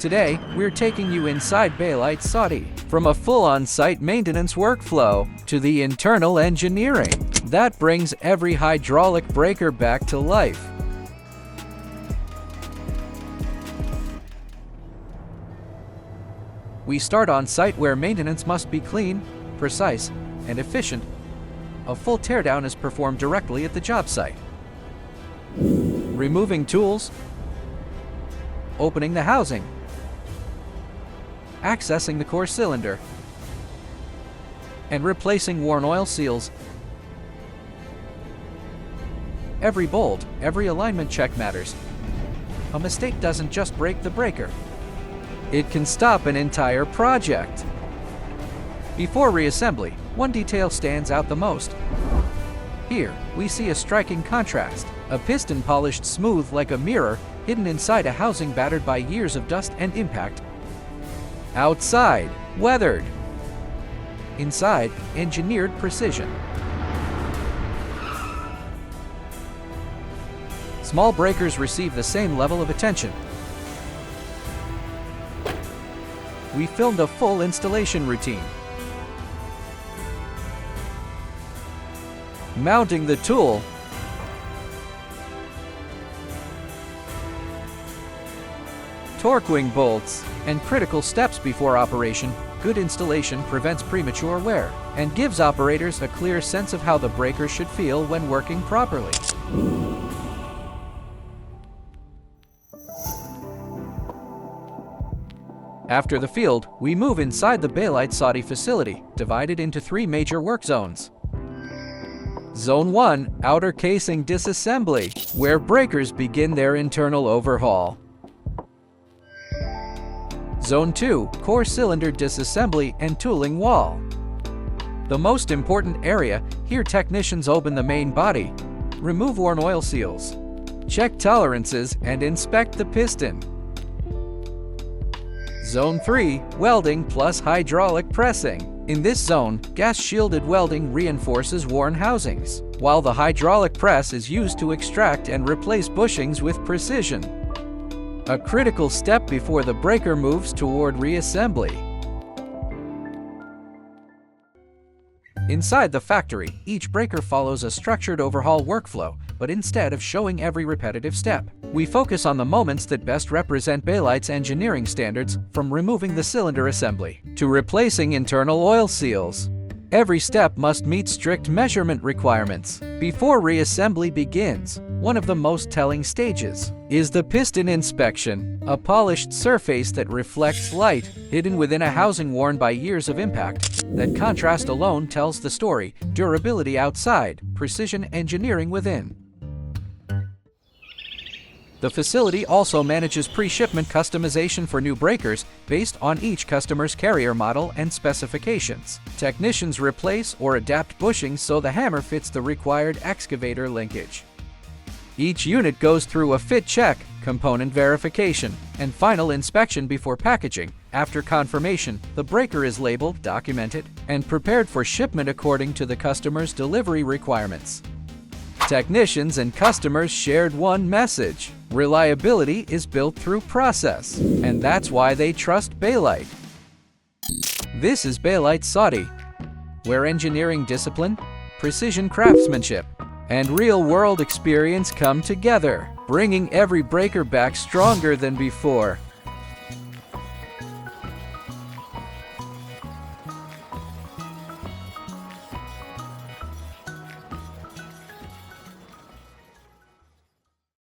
Today, we're taking you inside Beilite Saudi, from a full on-site maintenance workflow to the internal engineering that brings every hydraulic breaker back to life. We start on site where maintenance must be clean, precise, and efficient. A full teardown is performed directly at the job site. Removing tools, opening the housing, accessing the core cylinder, and replacing worn oil seals. Every bolt, every alignment check matters. A mistake doesn't just break the breaker. It can stop an entire project. Before reassembly, one detail stands out the most. Here, we see a striking contrast. A piston polished smooth like a mirror, hidden inside a housing battered by years of dust and impact. Outside, weathered. Inside, engineered precision. Small breakers receive the same level of attention. We filmed a full installation routine. Mounting the tool, torquing bolts, and critical steps before operation. Good installation prevents premature wear and gives operators a clear sense of how the breaker should feel when working properly. After the field, we move inside the Beilite Saudi facility, divided into 3 major work zones. Zone 1, outer casing disassembly, where breakers begin their internal overhaul. Zone 2, core cylinder disassembly and tooling wall. The most important area, here technicians open the main body, remove worn oil seals, check tolerances, and inspect the piston. Zone 3, welding plus hydraulic pressing. In this zone, gas-shielded welding reinforces worn housings, while the hydraulic press is used to extract and replace bushings with precision. A critical step before the breaker moves toward reassembly. Inside the factory, each breaker follows a structured overhaul workflow, but instead of showing every repetitive step, we focus on the moments that best represent Beilite's engineering standards, from removing the cylinder assembly to replacing internal oil seals. Every step must meet strict measurement requirements. Before reassembly begins, one of the most telling stages is the piston inspection, a polished surface that reflects light, hidden within a housing worn by years of impact. That contrast alone tells the story: durability outside, precision engineering within. The facility also manages pre-shipment customization for new breakers based on each customer's carrier model and specifications. Technicians replace or adapt bushings so the hammer fits the required excavator linkage. Each unit goes through a fit check, component verification, and final inspection before packaging. After confirmation, the breaker is labeled, documented, and prepared for shipment according to the customer's delivery requirements. Technicians and customers shared one message: reliability is built through process, and that's why they trust Beilite. This is Beilite Saudi, where engineering discipline, precision craftsmanship, and real-world experience come together, bringing every breaker back stronger than before.